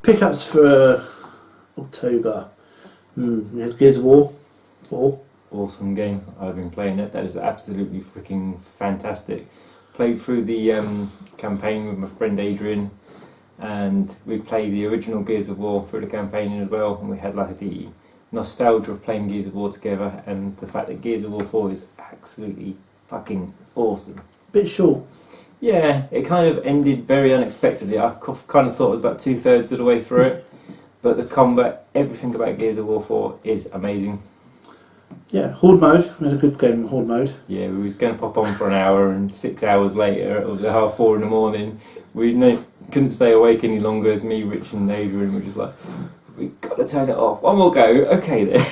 Pickups for October. We had Gears of War 4. Awesome game. I've been playing it. That is absolutely freaking fantastic. Played through the campaign with my friend Adrian, and we played the original Gears of War through the campaign as well, and we had like the nostalgia of playing Gears of War together, and the fact that Gears of War 4 is absolutely fucking awesome. Bit short. Yeah, it kind of ended very unexpectedly. I kind of thought it was about 2/3 of the way through it, but the combat, everything about Gears of War 4 is amazing. Yeah, Horde mode. We had a good game in Horde mode. Yeah, we was going to pop on for an hour, and 6 hours later, it was at 4:30 in the morning. We couldn't stay awake any longer as me, Rich and Adrian were just like, we've got to turn it off. One more go. Okay then.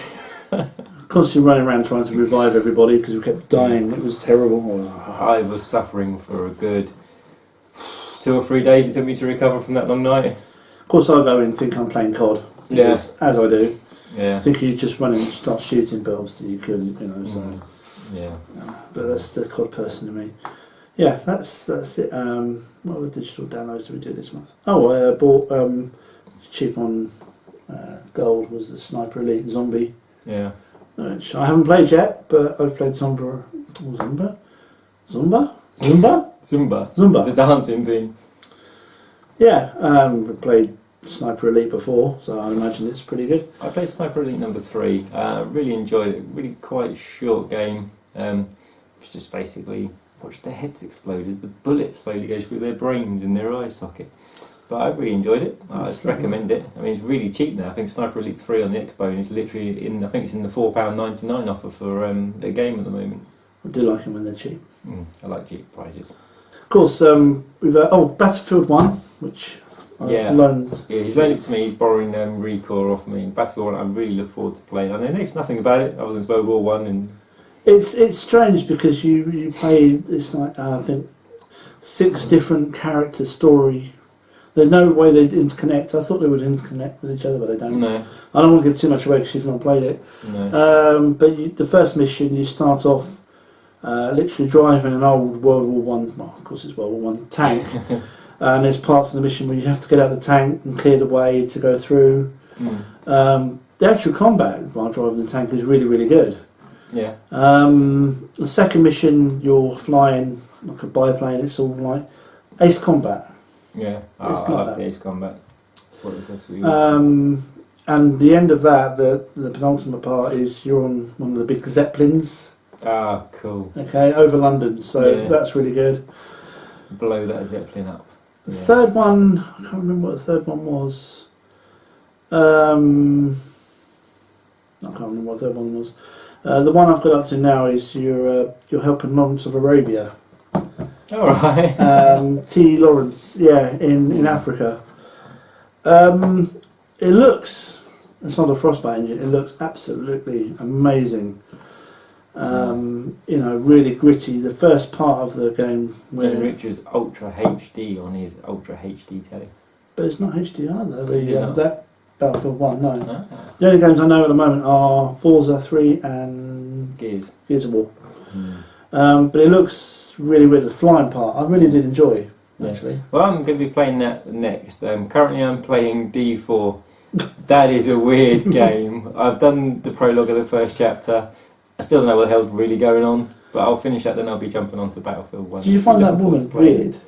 Constantly running around trying to revive everybody because we kept dying. It was terrible. I was suffering for a good 2 or 3 days it took me to recover from that long night. Of course, I go in and think I'm playing COD. Yeah. As I do. Yeah. I think you just run in and start shooting, but obviously you couldn't, so. Yeah. But that's the COD person to me. Yeah, that's it. What other digital downloads did we do this month? Oh, I bought cheap on gold was the Sniper Elite Zombie. Yeah. Which I haven't played yet, but I've played Zumba. Zumba? Zumba. The dancing thing. Yeah, we played Sniper Elite before, so I imagine it's pretty good. I played Sniper Elite number 3. Really enjoyed it. Really quite short game. It's just basically watch their heads explode as the bullet slowly goes through their brains in their eye socket. But I really enjoyed it. I recommend it. I mean, it's really cheap now. I think Sniper Elite 3 on the Expo is literally in. I think it's in the £4.99 offer for a game at the moment. I do like them when they're cheap. I like cheap prices. Of course, we've Battlefield 1, which I've loaned. Yeah, he's loaned it to me. He's borrowing Recore off me. Battlefield 1, I really look forward to playing. I know there's nothing about it other than World War 1 and. It's strange because you play. It's like I think 6 different character story. There's no way they'd interconnect. I thought they would interconnect with each other, but they don't. No. I don't want to give too much away because you've not played it. No. But the first mission, you start off literally driving an old World War One. Well, of course, it's World War One tank, and there's parts of the mission where you have to get out of the tank and clear the way to go through. The actual combat while driving the tank is really, really good. Yeah. The second mission, you're flying like a biplane. It's all like Ace Combat. Yeah, I like like that. the Ace Combat. What was absolutely awesome. And the end of that, the penultimate part is you're on one of the big Zeppelins. Ah, cool. Okay, over London, so that's really good. Blow that Zeppelin up. The third one, I can't remember what the third one was. I can't remember what the third one was. The one I've got up to now is you're helping Lawrence of Arabia. All right. T. Lawrence, in Africa. It looks, it's not a Frostbite engine, it looks absolutely amazing. Really gritty. The first part of the game where Richard's Ultra HD on his Ultra HD telly. But it's not HD either. That Battlefield 1, no. The only games I know at the moment are Forza 3 and Gears of War. But it looks really weird, the flying part. I really did enjoy, actually. Well, I'm going to be playing that next. Currently I'm playing D4. That is a weird game. I've done the prologue of the first chapter. I still don't know what the hell's really going on, but I'll finish that, then I'll be jumping on to Battlefield 1. Did you find that woman weird?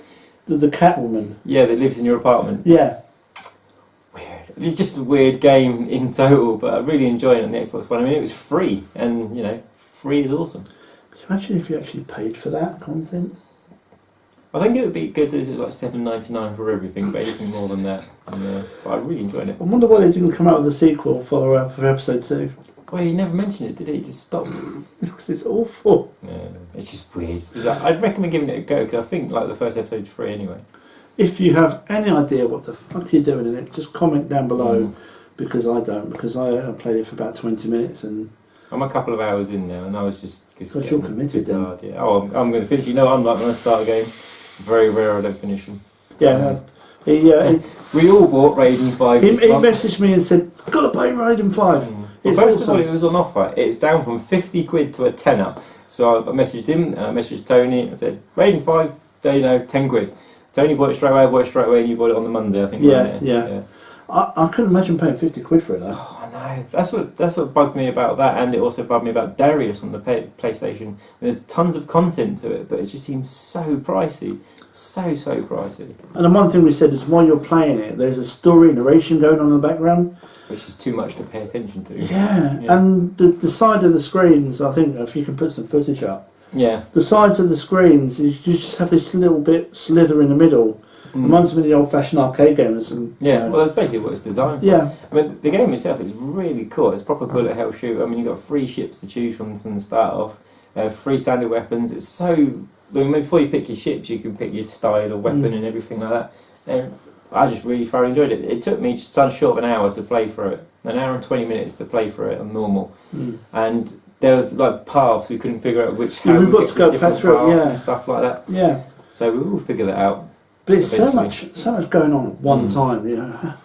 The cat woman? Yeah, that lives in your apartment. Yeah. Weird. It's just a weird game in total, but I really enjoyed it on the Xbox One. I mean, it was free, and, free is awesome. Could you imagine if you actually paid for that content? I think it would be good as it was like $7.99 for everything, but anything more than that. Yeah, but I really enjoyed it. I wonder why they didn't come out with a sequel follow-up for episode 2. Well, he never mentioned it, did he? He just stopped. Because it's awful. Yeah, it's just weird. I'd recommend giving it a go, because I think the first episode's free anyway. If you have any idea what the fuck you're doing in it, just comment down below, because I don't, because I played it for about 20 minutes and... I'm a couple of hours in now, and I was just... Because you're committed then. Yeah. Oh, I'm going to finish. I'm like when I start a game, very rare I don't finish them. Yeah, we all bought Raiden 5 He messaged me and said, got to play Raiden 5. Well, first of all, it was on offer. It's down from 50 quid to a tenner. So I messaged him and I messaged Tony. I said, Raiden 5, 10 quid. Tony bought it straight away, and you bought it on the Monday, I think. Yeah. I couldn't imagine paying 50 quid for it though. Oh, I know. That's what bugged me about that, and it also bugged me about Darius on the PlayStation. There's tons of content to it, but it just seems so pricey. So pricey. And the one thing we said is while you're playing it, there's a story narration going on in the background. Which is too much to pay attention to. Yeah. And the side of the screens, I think, if you can put some footage up, yeah. The sides of the screens, you just have this little bit slither in the middle. Reminds me of the old-fashioned arcade games. And, yeah, well, that's basically what it's designed for. Yeah. I mean, the game itself is really cool. It's proper bullet hell shooter. I mean, you've got 3 ships to choose from the start off. 3 standard weapons. It's so... I mean, before you pick your ships, you can pick your style of weapon and everything like that. And I just really thoroughly enjoyed it. It took me just short of an hour to play for it. An hour and 20 minutes to play for it on normal. And there was like paths we couldn't figure out which. Yeah, we've got to go back through it, and stuff like that. Yeah. So we will figure that out. But it's so much going on at one time. Yeah.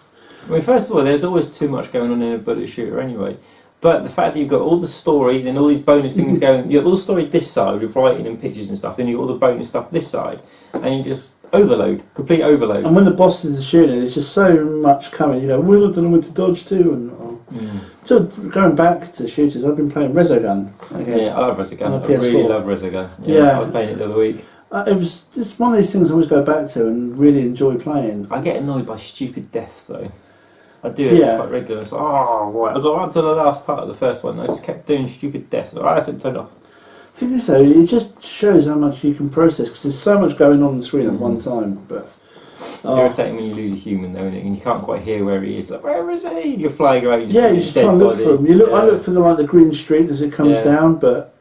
I mean, first of all, there's always too much going on in a bullet shooter anyway. But the fact that you've got all the story, then all these bonus things going, you have all the story this side with writing and pictures and stuff, then you've got all the bonus stuff this side, and you just overload, complete overload. And when the bosses are shooting, there's just so much coming. You go, well, I don't know where to dodge to. And so going back to shooters, I've been playing Resogun again. Yeah, I love Resogun. I PS4. really love Resogun. Yeah. I was playing it the other week. It was just one of these things I always go back to and really enjoy playing. I get annoyed by stupid deaths though. I do it quite regularly. It's like, oh, right. I got up to the last part of the first one. I just kept doing stupid deaths. Like, that's it, turned off. I think so. It just shows how much you can process because there's so much going on the screen at one time. But irritating when you lose a human, though, isn't it? And you can't quite hear where he is. Like, where is he? You're flying around. You're just trying to look for him. I look for the green streak as it comes down, but.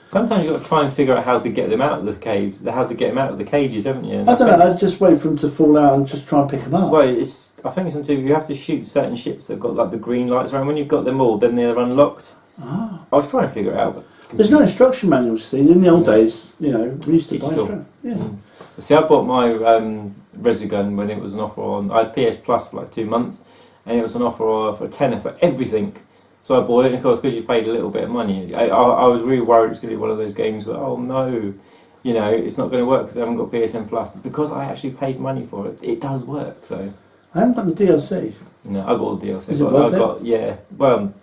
Sometimes you've got to try and figure out how to get them out of the caves, how to get them out of the cages, haven't you? I don't know, I just wait for them to fall out and just try and pick them up. Well, I think sometimes you have to shoot certain ships that have got like the green lights around. When you've got them all, then they're unlocked. I was trying to figure it out. But there's no instruction manuals, you see. In the old days, we used to buy instruction. Yeah. See, I bought my Resogun when it was an offer on... I had PS Plus for like 2 months, and it was an offer for a tenner for everything. So I bought it, and of course, because you paid a little bit of money, I was really worried it's going to be one of those games where, oh no, it's not going to work because I haven't got PSN Plus. But because I actually paid money for it, it does work. So I haven't got the DLC. No, I got all the DLC. Is it worth it? Yeah, well,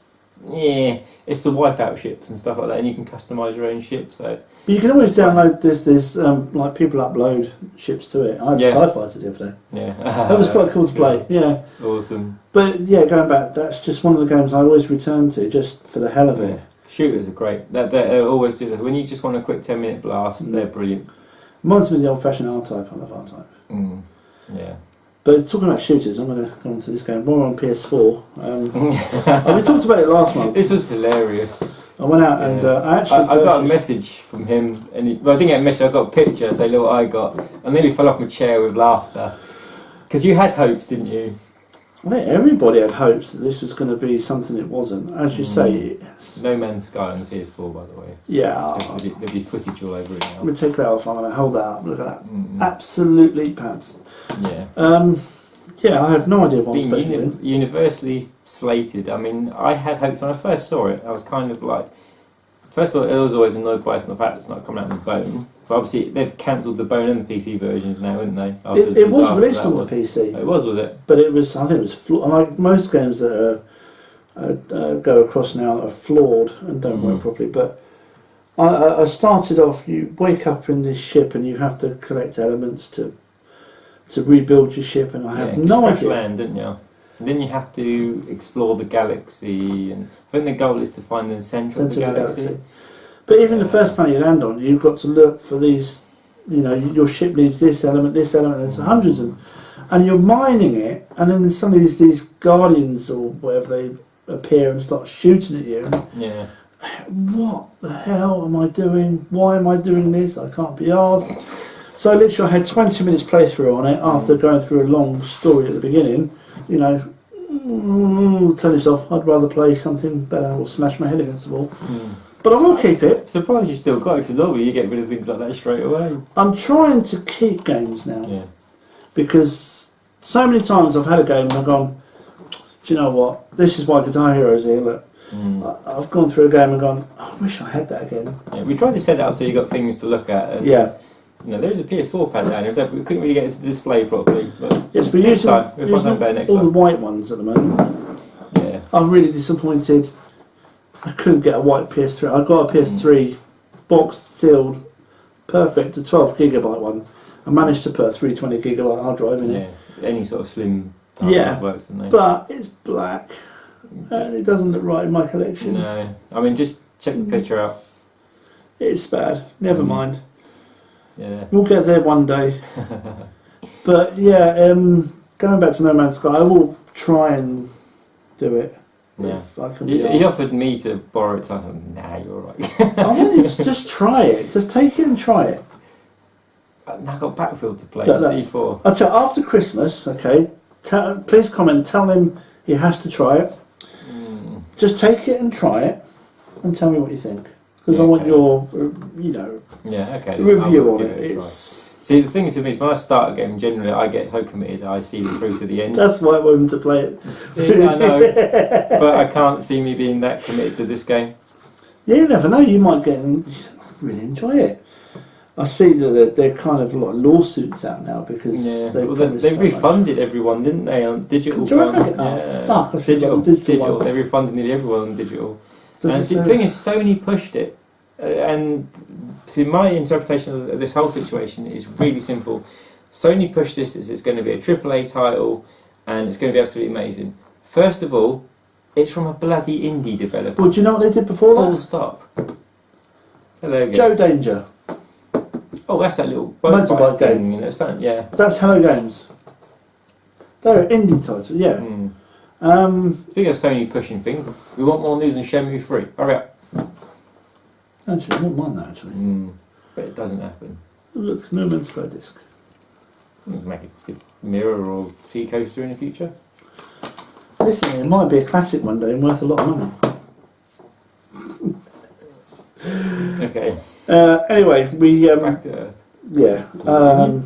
yeah, it's the wipeout ships and stuff like that, and you can customise your own ship. So but you can always download this. Like people upload ships to it. I had a TIE Fighter the other day. Yeah, that was quite cool to play. Yeah, awesome. But yeah, going back, that's just one of the games I always return to just for the hell of it. Shooters are great. They always do that. When you just want a quick 10-minute blast, they're brilliant. Reminds me of the old-fashioned R-Type. I love R-Type. Yeah. But talking about shooters, I'm going to go on to this game. More on PS4. We talked about it last month. This was hilarious. I went out and I got a message from him, and I think I got a picture. Say, look what I got. I nearly fell off my chair with laughter because you had hopes, didn't you? I think everybody had hopes that this was going to be something it wasn't. As you say, No Man's Sky on the PS4, by the way. Yeah, there'll be footage all over it now. Let me take that off. I'm going to hold that up. Look at that. Absolutely pants. Yeah. Yeah, I have no idea what it's I'm supposed to do. Universally slated. I mean, I had hopes when I first saw it. I was kind of like, first of all, I was always annoyed by the fact that it's not coming out in the bone. But obviously, they've cancelled the bone and the PC versions now, haven't they? It was released on the PC. It was it? But it was, I think it was like most games that go across now are flawed and don't work properly. But I started off, you wake up in this ship and you have to collect elements to rebuild your ship, and I have no idea. Land, didn't you? And then you have to explore the galaxy, and I think the goal is to find the centre of the galaxy. But even the first planet you land on, you've got to look for these. Your ship needs this element, and there's hundreds of them, and you're mining it, and then suddenly these guardians or whatever they appear and start shooting at you. Yeah. What the hell am I doing? Why am I doing this? I can't be arsed. So literally I had 20 minutes playthrough on it after going through a long story at the beginning. Turn this off. I'd rather play something better or smash my head against the wall. But I will keep it. Surprised you still got it, because normally you get rid of things like that straight away. I'm trying to keep games now. Yeah. Because so many times I've had a game and I've gone, do you know what? This is why Guitar Hero's here, look. I've gone through a game and gone, I wish I had that again. Yeah, we tried to set it up so you got things to look at. And You know, there is a PS4 pad down here, so we couldn't really get it to display properly. But Yes, but next using, time, we'll find something better next all the time. white ones at the moment. Yeah. I'm really disappointed. I couldn't get a white PS3. I got a PS3 boxed, sealed, perfect, a 12GB one. I managed to put a 320GB hard drive in it. Yeah. Any sort of slim Yeah, works, doesn't it? but it's black and it doesn't look right in my collection. No. I mean, just check the picture out. It's bad. Never mind. Yeah. We'll get there one day. But yeah, going back to No Man's Sky, I will try and do it. Yeah. If I can be He asked. offered me to borrow it, so I thought, nah, you're alright. I want you to just try it. Just take it and try it. Now I've got Battlefield to play, Look, look. D4. I'll tell after Christmas, okay, please comment, tell him he has to try it. Just take it and try it and tell me what you think. Because Yeah, I want okay. your, Yeah, okay. review I'll on give it. a try. It's, See, the thing is with me is when I start a game, generally I get so committed, I see it through to the end. that's why I want him to play it. Yeah, I know, but I can't see me being that committed to this game. Yeah, you never know, you might really enjoy it. I see that they're kind of like lawsuits out now because they refunded everyone, didn't they, on digital? Do you reckon? Yeah. Oh, fuck, I should Digital, have done the digital digital. one. They refunded nearly everyone on digital. So And it's see, the just, thing is, Sony pushed it, and to my interpretation of this whole situation is really simple. Sony pushed this as it's going to be a AAA title, and it's going to be absolutely amazing. First of all, it's from a bloody indie developer. well, do you know what they did before Full that? stop. Hello again. Joe Danger. Oh, that's that little Motorbike thing, game. you know, yeah. That's Hello Games. They're an indie title, yeah. Speaking of Sony pushing things, we want more news on Shenmue 3. Hurry up. Actually, I wouldn't mind that actually. But it doesn't happen. Look, No Man's Sky disc. Make a good mirror or sea coaster in the future. Listen, it might be a classic one day and worth a lot of money. Okay. Anyway, we Back to Earth. yeah.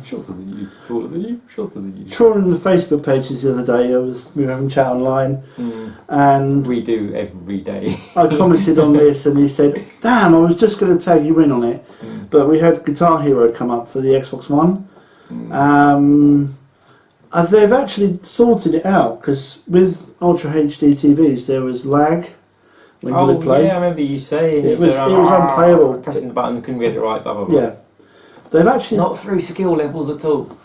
Shorter than you, taller than you, shorter than you. Trawling the Facebook pages the other day, we were having a chat online, and We do every day. I commented on this, and he said, "Damn, I was just going to tag you in on it, but we had Guitar Hero come up for the Xbox One." They've actually sorted it out because with Ultra HD TVs there was lag when you would play. Yeah, I remember you saying It was unplayable. Pressing the buttons, couldn't get it right. Blah blah blah. Yeah, they've actually. Not through skill levels at all.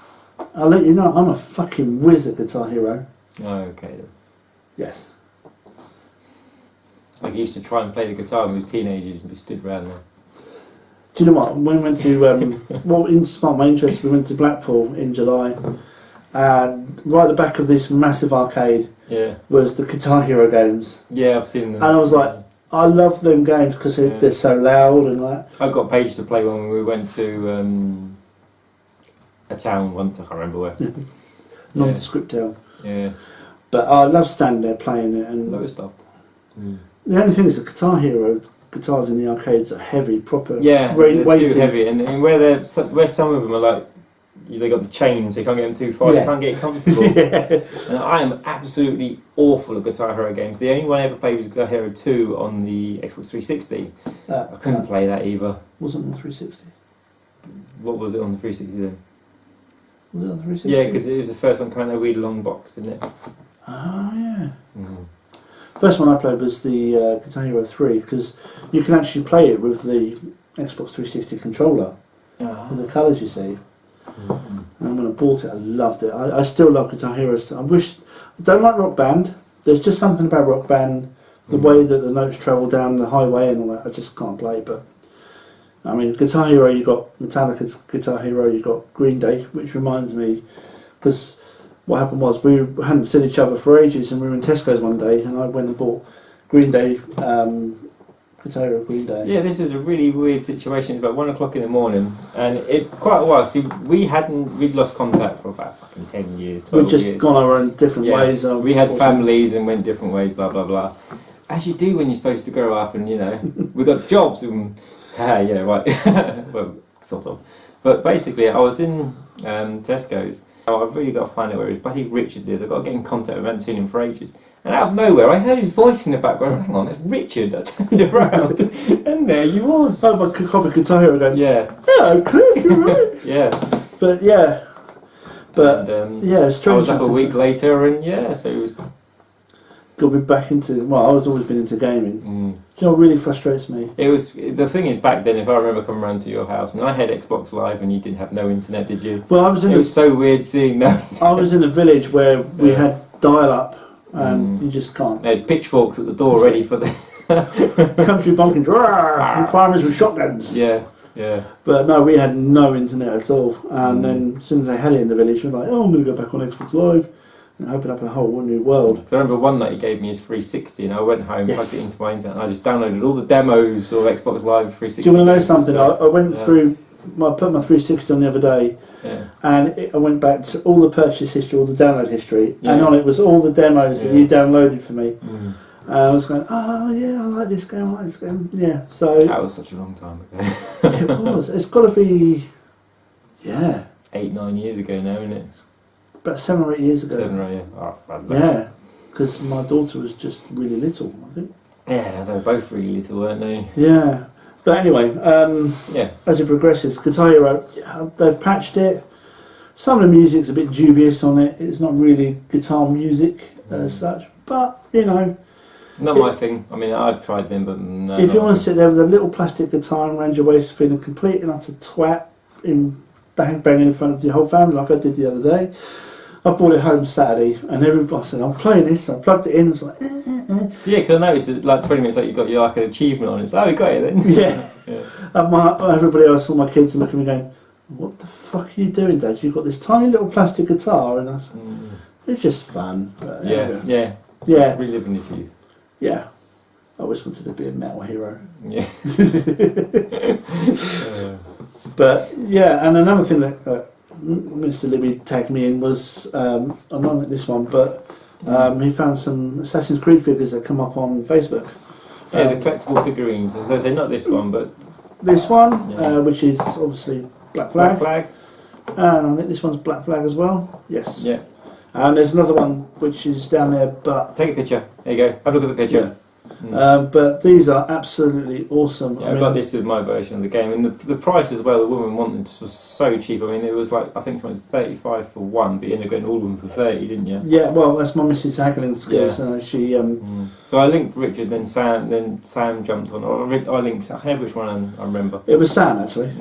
I'll let you know, I'm a fucking whiz at Guitar Hero. Oh, okay. Then. Yes. Like he used to try and play the guitar when we was teenagers and we stood around there. Do you know what? When we went to, what inspired my interest, we went to Blackpool in July, and right at the back of this massive arcade was the Guitar Hero games. Yeah, I've seen them. And I was like, I love them games because they're so loud and like. I got Paige to play when we went to a town once, I can't remember where. Nondescript town. Yeah. But I love standing there playing it. And Low stop. the only thing is, the Guitar Hero guitars in the arcades are heavy, proper. Yeah, they're weighty. too heavy, and where some of them are like, they got the chains, so you can't get them too far. You can't get it comfortable. And I am absolutely awful at Guitar Hero games. The only one I ever played was Guitar Hero 2 on the Xbox 360. I couldn't play that either. Wasn't on 360. What was it on the 360 then? Was it on 360? Yeah, because it was the first one coming out of a really long box, didn't it? Oh yeah. First one I played was the Guitar Hero 3 because you can actually play it with the Xbox 360 controller with the colours you see. And when I bought it, I loved it. I still love Guitar Hero. I don't like Rock Band. There's just something about Rock Band, the way that the notes travel down the highway and all that. I just can't play. But I mean, Guitar Hero, you got Metallica's Guitar Hero, you got Green Day, which reminds me because. What happened was we hadn't seen each other for ages, and we were in Tesco's one day, and I went and bought Green Day, Guitar Hero Green Day. Yeah, this was a really weird situation. It was about 1 o'clock in the morning, and it quite a while. See, we'd lost contact for about fucking 10 years, 12 We'd just years. gone our own different ways. We had families and went different ways, blah blah blah. As you do when you're supposed to grow up, and we got jobs and yeah, right. Well, sort of. But basically, I was in Tesco's. I've really got to find out where his buddy Richard lives. I've got to get in contact with him. I haven't seen him for ages. And out of nowhere, I heard his voice in the background. Hang on, that's Richard. I turned around, and there you was. Oh, my copy could tell going, Yeah. hello, Cliff, you're right. Yeah. But yeah. But and, yeah, it's strange. I was up a week later, and yeah, so it was. Got me back into. Well, I was always been into gaming. Do you know what really frustrates me? It was the thing is back then. If I remember coming round to your house, and I had Xbox Live, and you didn't have no internet, did you? Well, I was in. It was so weird seeing no. I was in a village where we had dial-up, and you just can't. They had pitchforks at the door ready for the country bumpkins, and farmers with shotguns. Yeah. Yeah. But no, we had no internet at all. And then as soon as they had it in the village, we were like, oh, I'm going to go back on Xbox Live and open up a whole new world. So I remember one night he gave me his 360 and I went home, plugged it into my internet, and I just downloaded all the demos of Xbox Live 360. Do you want to know something? I went through, I put my 360 on the other day, and I went back to all the purchase history, all the download history, and on it was all the demos that you downloaded for me. I was going, oh yeah, I like this game, Yeah, so that was such a long time ago. it was. It's got to be, 8-9 years ago now, isn't it? About 7 or 8 years ago. 7 or 8 years. Oh, yeah, because my daughter was just really little, I think. Yeah, they were both really little, weren't they? Yeah, but anyway, as it progresses, Guitar Hero, they've patched it. Some of the music's a bit dubious on it. It's not really guitar music as such, but you know. Not my thing. I mean, I've tried them, but no. If you want to sit there with a little plastic guitar around your waist, feeling complete and utter twat, banging in front of your whole family, like I did the other day, I brought it home Saturday, and everybody said, "I'm playing this." I plugged it in. I was like, Yeah, because I noticed that like 20 minutes later, you got your like an achievement on it. So, oh, you got it then. Yeah. And everybody else, all my kids, are looking at me going, "What the fuck are you doing, Dad? You've got this tiny little plastic guitar," and I said, "It's just fun." But, yeah. Reliving his youth. Yeah, I always wanted to be a metal hero. Yeah. But yeah, and another thing that Mr. Libby tagged me in was, I'm not at this one, but he found some Assassin's Creed figures that come up on Facebook. Yeah, the collectible figurines. As I say, not this one, but this one, which is obviously Black Flag. And I think this one's Black Flag as well. Yes. Yeah. And there's another one which is down there, but take a picture. There you go. Have a look at the picture. But these are absolutely awesome. Yeah, I got this with my version of the game, and the price as well. The woman wanted this was so cheap. I mean, it was like I think it was 35 for one, but you ended up getting all of them for 30, didn't you? Yeah. Well, that's my Mrs. Haggling skills. She. So I linked Richard, then Sam jumped on. Or I linked. I can't remember which one I remember. It was Sam actually.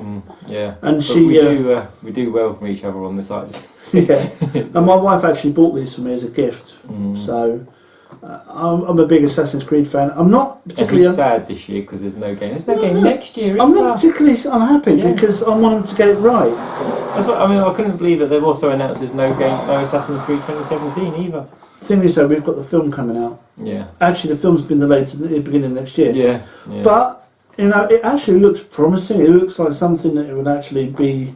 Yeah. And but we do well from each other on the sites. Yeah. And my wife actually bought these for me as a gift. So. I'm a big Assassin's Creed fan. I'm not particularly sad this year because there's no game. There's no game next year. I'm not particularly unhappy because I want them to get it right. That's what I mean. I couldn't believe that they've also announced there's no Assassin's Creed 2017 either. The thing is, though, we've got the film coming out. Yeah. Actually, the film's been delayed to the beginning of next year. Yeah. But you know, it actually looks promising. It looks like something that it would actually be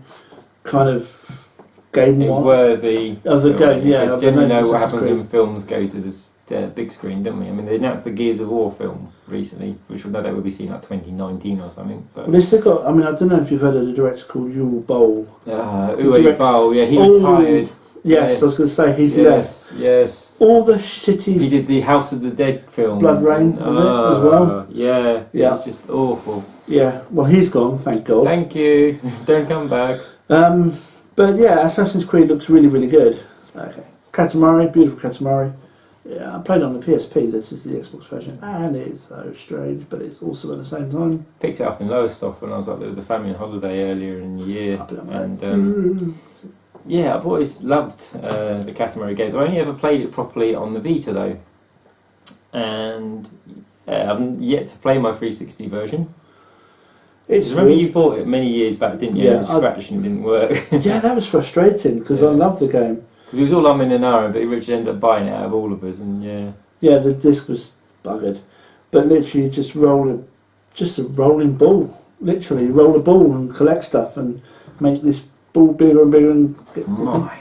kind of game worthy of the game. Yeah. Because generally, know what happens when films go to this. Big screen, don't we? I mean, they announced the Gears of War film recently, which no doubt will be seen like 2019 or something. So. Well, they still got. I mean, I don't know if you've heard of the director called Uwe Boll. Uwe Boll, yeah, he retired. Yes, I was going to say he's left. Yes. All the shitty. He did the House of the Dead film. Blood Rain, was it as well? Yeah. It's just awful. Yeah. Well, he's gone. Thank God. Thank you. Don't come back. But yeah, Assassin's Creed looks really, really good. Okay. Katamari, beautiful Katamari. Yeah, I played on the PSP, this is the Xbox version, and it's so strange, but it's awesome at the same time. Picked it up in Lowestoft when I was up there with the family on holiday earlier in the year. And yeah, I've always loved the Katamari games. I've only ever played it properly on the Vita though. And I've yet to play my 360 version. Remember you bought it many years back, didn't you? Yeah. It was scratched and it didn't work. Yeah, that was frustrating, because I love the game. It was all in an hour, but Richard ended up buying it out of all of us, and yeah, the disc was buggered, but literally just a rolling ball. Literally roll a ball and collect stuff and make this ball bigger and bigger and get my.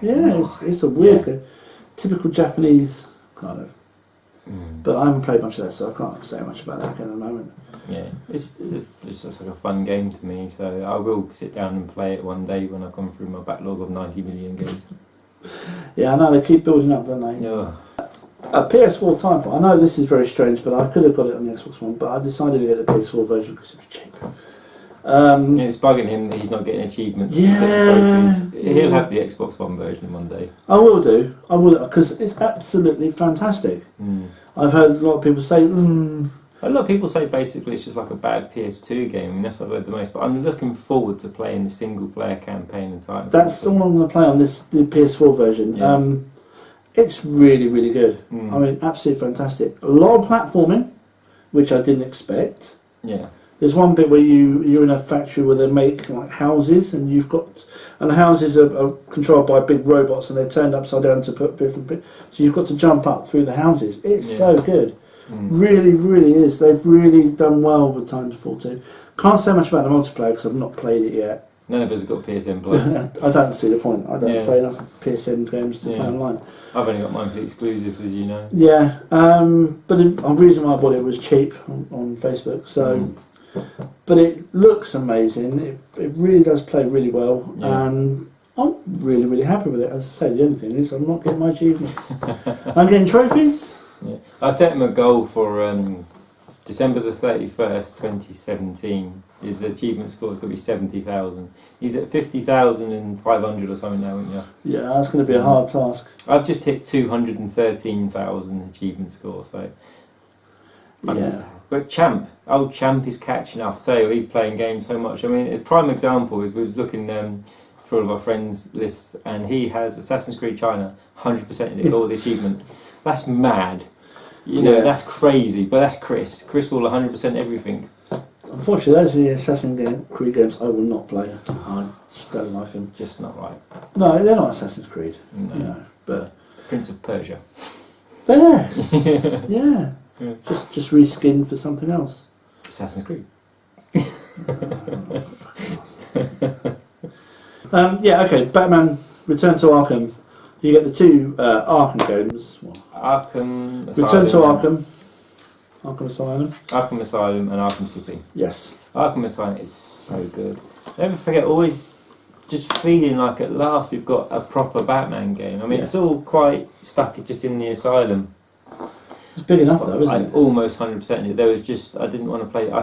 It's a weird, typical Japanese kind of. But I haven't played much of that, so I can't say much about that at the moment. Yeah, it's just like a fun game to me, so I will sit down and play it one day when I've gone through my backlog of 90 million games. Yeah, I know, they keep building up, don't they? Yeah. A PS4 Titanfall. I know this is very strange, but I could have got it on the Xbox One, but I decided to get the PS4 version because it was cheap. It's bugging him that he's not getting achievements. Yeah, He'll have the Xbox One version one day. I will do. I will, because it's absolutely fantastic. I've heard a lot of people say, A lot of people say basically it's just like a bad PS2 game. I mean, that's what I've heard the most. But I'm looking forward to playing the single player campaign in Titanfall. That's all I'm going to play on the PS4 version. Yeah. It's really, really good. I Mm. mean, absolutely fantastic. A lot of platforming, which I didn't expect. Yeah. There's one bit where you're in a factory where they make like houses, and the houses are controlled by big robots, and they're turned upside down to put different bits. So you've got to jump up through the houses. It's so good. Really, really is. They've really done well with Titanfall 2. Can't say much about the multiplayer because I've not played it yet. None of us have got PSN Plus. I don't see the point. I don't Yeah. play enough PSN games to play online. I've only got mine for the exclusives, as you know. Yeah, but the reason why I bought it was cheap on Facebook. So, but it looks amazing. It really does play really well, and I'm really, really happy with it. As I say, the only thing is I'm not getting my achievements. I'm getting trophies. Yeah. I set him a goal for December the 31st, 2017. His achievement score is going to be 70,000. He's at 50,500 or something now, isn't he? Yeah, that's going to be a hard task. I've just hit 213,000 achievement score, so... But old Champ is catching up. So he's playing games so much. I mean, a prime example is we was looking for all of our friends' lists, and he has Assassin's Creed China 100% in all the achievements. That's mad. You know, that's crazy. But that's Chris. Chris will 100% everything. Unfortunately, those are the Assassin's Creed games I will not play. I just don't like them. Just not right. No, they're not Assassin's Creed. No. You know, but Prince of Persia. yes, yeah. Just reskinned for something else. Assassin's Creed. Okay. Batman: Return to Arkham. You get the two Arkham games. Arkham Asylum. Return to Arkham. Arkham Asylum. Arkham Asylum and Arkham City. Yes. Arkham Asylum is so good. Never forget, always just feeling like at last we've got a proper Batman game. I mean, it's all quite stuck just in the asylum. It's big enough though, isn't it? Almost 100% in it. There was just, I didn't want to play, I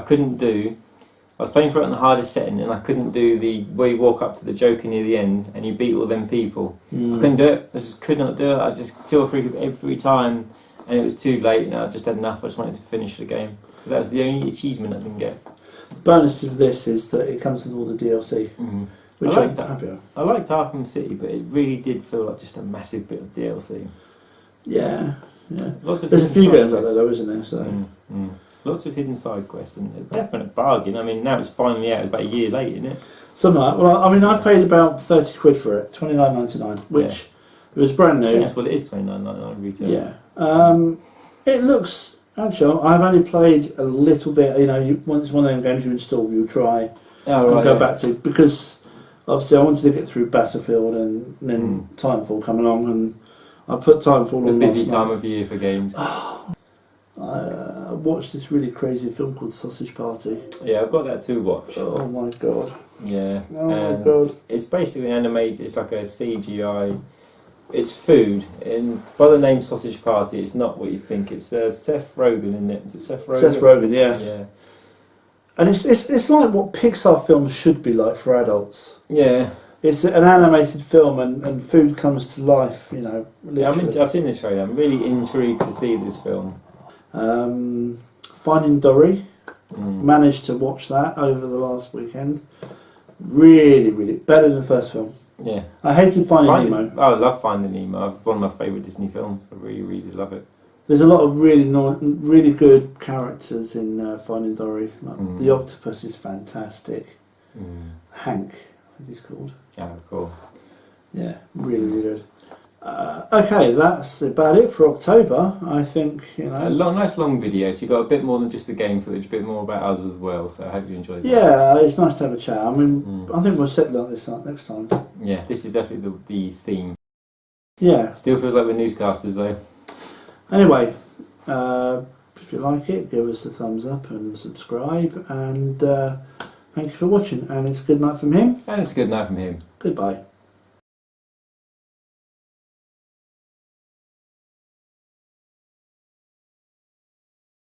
was playing for it on the hardest setting, and I couldn't do the where you walk up to the Joker near the end and you beat all them people. I couldn't do it. I just could not do it. I just 2 or 3 every time, and it was too late. And I just had enough. I just wanted to finish the game. So that was the only achievement I didn't get. The bonus of this is that it comes with all the DLC, which I'm happy with. I liked Arkham City, but it really did feel like just a massive bit of DLC. Yeah. There's a few games out there though, isn't there? So. Lots of hidden side quests and a definite bargain. I mean, now it's finally out. It's about a year late, isn't it? Something like that. Well, I mean, I paid about £30 for it, $29.99, which it was brand new. Yeah, that's what it is, $29.99 retail. Yeah. It looks. Actually, I've only played a little bit. You know, once one of them games you install, you try and go back to, because obviously I wanted to get through Battlefield and then Titanfall come along, and I put Titanfall on. The busy time of year for games. I watched this really crazy film called Sausage Party. Yeah, I've got that to watch. Oh my god. Yeah. Oh my god. It's basically animated. It's like a CGI. It's food, and by the name Sausage Party, it's not what you think. It's Seth Rogen, isn't it? Is it Seth Rogen? Seth Rogen, yeah. Yeah. And it's like what Pixar films should be like for adults. Yeah. It's an animated film, and food comes to life. You know. Yeah, I've seen the trailer. I'm really intrigued to see this film. Finding Dory. Managed to watch that over the last weekend. Really, really better than the first film. Yeah, I hated Finding Nemo. I love Finding Nemo. One of my favourite Disney films. I really, really love it. There's a lot of really good characters in Finding Dory. Like the octopus is fantastic. Hank, I think he's called. Oh, cool. Yeah, really, really good. Okay, that's about it for October. I think, you know. Nice long video, so you got a bit more than just the game footage, a bit more about us as well. So I hope you enjoyed that. Yeah, it's nice to have a chat. I mean, I think we'll settle on this next time. Yeah, this is definitely the theme. Yeah. Still feels like we're newscasters though. Anyway, if you like it, give us a thumbs up and subscribe. And thank you for watching. And it's a good night from him. And it's a good night from him. Goodbye.